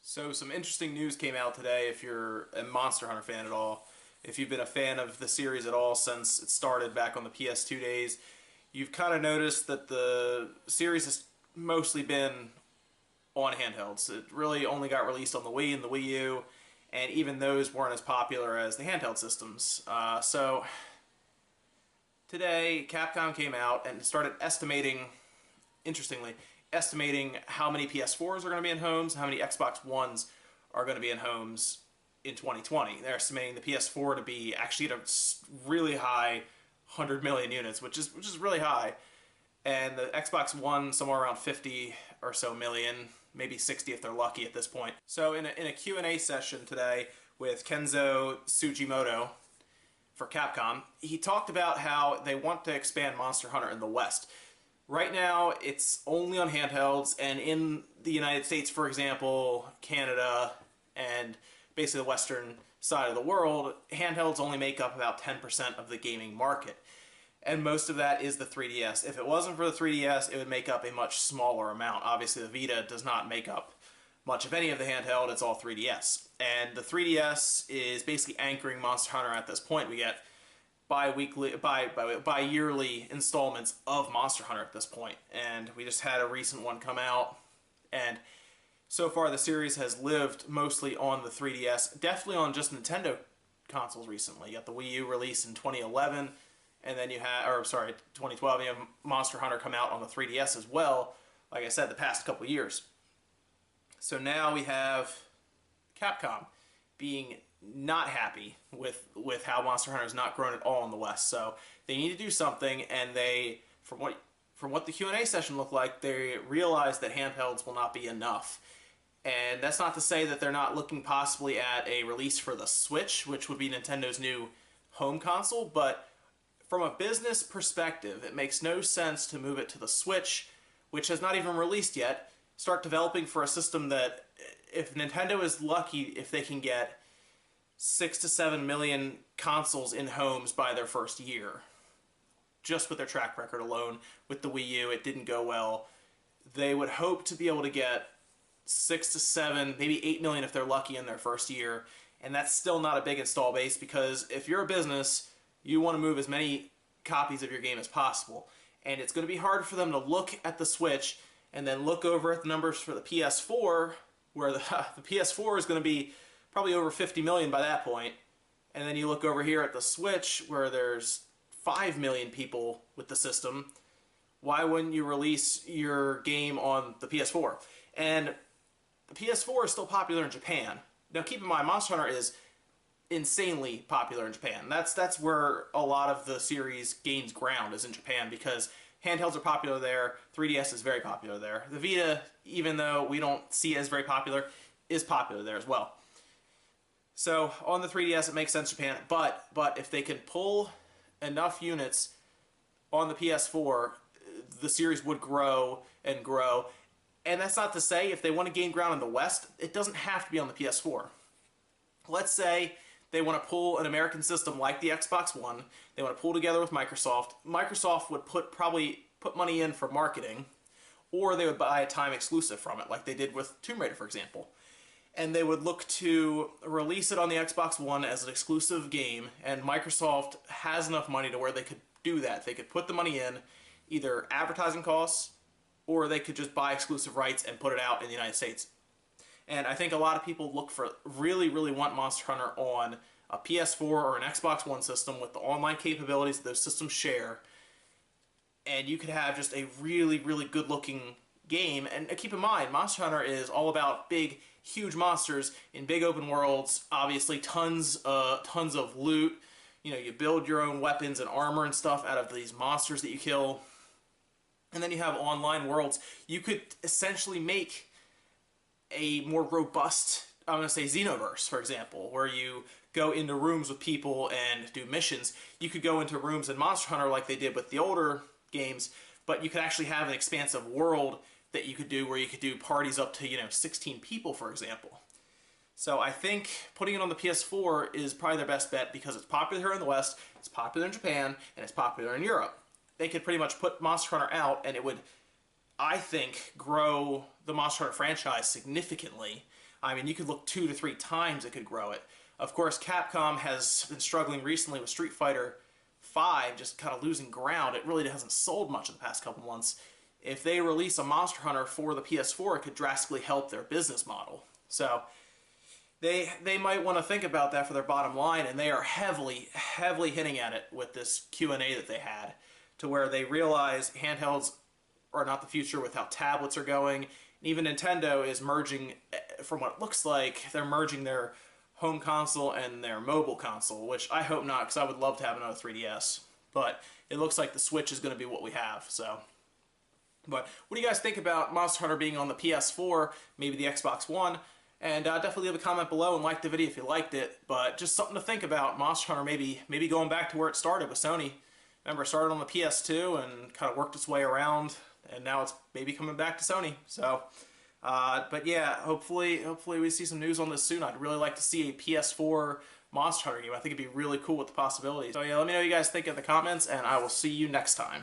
So some interesting news came out today if you're a Monster Hunter fan at all. If you've been a fan of the series at all since it started back on the PS2 days, you've kind of noticed that the series has mostly been on handhelds. It really only got released on the Wii and the Wii U, and even those weren't as popular as the handheld systems. So today, Capcom came out and started estimating, interestingly, estimating how many PS4s are going to be in homes, how many Xbox Ones are going to be in homes in 2020. They're estimating the PS4 to be actually at a really high 100 million units, which is really high, and the Xbox One somewhere around 50 or so million, maybe 60 if they're lucky at this point. So in a Q&A session today with Kenzo Tsujimoto for Capcom, he talked about how they want to expand Monster Hunter in the West. Right now, it's only on handhelds, and in the United States, for example, Canada, and basically the western side of the world, handhelds only make up about 10% of the gaming market. And most of that is the 3DS. If it wasn't for the 3DS, it would make up a much smaller amount. Obviously, the Vita does not make up much of any of the handheld, it's all 3DS. And the 3DS is basically anchoring Monster Hunter at this point. We get bi-yearly installments of Monster Hunter at this point, and we just had a recent one come out, and so far the series has lived mostly on the 3DS, definitely on just Nintendo consoles recently. You got the Wii U release in 2011, and then you had, or sorry, 2012, you have Monster Hunter come out on the 3DS as well, like I said, the past couple years. So now we have Capcom being not happy with how Monster Hunter has not grown at all in the West. So they need to do something, and they, from what the Q&A session looked like, they realized that handhelds will not be enough. And that's not to say that they're not looking possibly at a release for the Switch, which would be Nintendo's new home console, but from a business perspective, it makes no sense to move it to the Switch, which has not even released yet, start developing for a system that, if Nintendo is lucky, if they can get 6 to 7 million consoles in homes by their first year. Just with their track record alone, with the Wii U, it didn't go well. They would hope to be able to get 6 to 7, maybe 8 million if they're lucky in their first year, and that's still not a big install base, because if you're a business, you want to move as many copies of your game as possible. And it's going to be hard for them to look at the Switch and then look over at the numbers for the PS4, where the PS4 is going to be probably over 50 million by that point, and then you look over here at the Switch where there's 5 million people with the system. Why wouldn't you release your game on the PS4? And the PS4 is still popular in Japan. Now keep in mind, Monster Hunter is insanely popular in Japan. That's where a lot of the series gains ground, is in Japan, because handhelds are popular there, 3DS is very popular there. The Vita, even though we don't see it as very popular, is popular there as well. So on the 3DS it makes sense Japan, but if they can pull enough units on the PS4, the series would grow and grow. And that's not to say if they want to gain ground in the West, it doesn't have to be on the PS4. Let's say they want to pull an American system like the Xbox One, they want to pull together with Microsoft. Microsoft would probably put money in for marketing, or they would buy a time exclusive from it, like they did with Tomb Raider, for example. And they would look to release it on the Xbox One as an exclusive game, and Microsoft has enough money to where they could do that. They could put the money in, either advertising costs, or they could just buy exclusive rights and put it out in the United States. And I think a lot of people really want Monster Hunter on a PS4 or an Xbox One system with the online capabilities that those systems share, and you could have just a really good looking game. And keep in mind, Monster Hunter is all about big, huge monsters in big open worlds, obviously tons of loot. You know, you build your own weapons and armor and stuff out of these monsters that you kill. And then you have online worlds. You could essentially make a more robust, I'm going to say, Xenoverse, for example, where you go into rooms with people and do missions. You could go into rooms in Monster Hunter like they did with the older games, but you could actually have an expansive world that you could do where you could do parties up to, 16 people, for example. So I think putting it on the PS4 is probably their best bet, because it's popular here in the West, it's popular in Japan, and it's popular in Europe. They could pretty much put Monster Hunter out, and it would I think, grow the Monster Hunter franchise significantly. I mean, you could look 2 to 3 times it could grow it. Of course, Capcom has been struggling recently with Street Fighter 5, just kind of losing ground. It really hasn't sold much in the past couple months. If they release a Monster Hunter for the PS4, it could drastically help their business model. So they might want to think about that for their bottom line, and they are heavily hinting at it with this Q&A that they had, to where they realize handhelds are not the future with how tablets are going. And even Nintendo is merging, from what it looks like, they're merging their home console and their mobile console, which I hope not, because I would love to have another 3DS. But it looks like the Switch is going to be what we have, so. But what do you guys think about Monster Hunter being on the PS4, maybe the Xbox One? And definitely leave a comment below and like the video if you liked it. But just something to think about, Monster Hunter maybe going back to where it started with Sony. Remember, it started on the PS2 and kind of worked its way around, and now it's maybe coming back to Sony. So, but yeah, hopefully we see some news on this soon. I'd really like to see a PS4 Monster Hunter game. I think it'd be really cool with the possibilities. So yeah, let me know what you guys think in the comments, and I will see you next time.